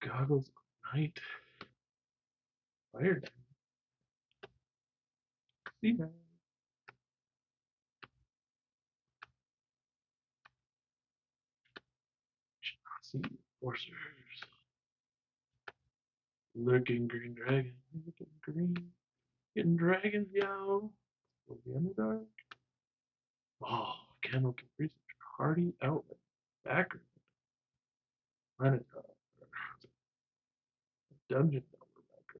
Goggles of Night. Fire. See that. See Forcers. Lurking Green Dragon. Looking green. Getting dragons, yo. Will be Underdark. Oh, Candle Caprice. Hardy Outlet. Backer. Renaissance. Dungeon.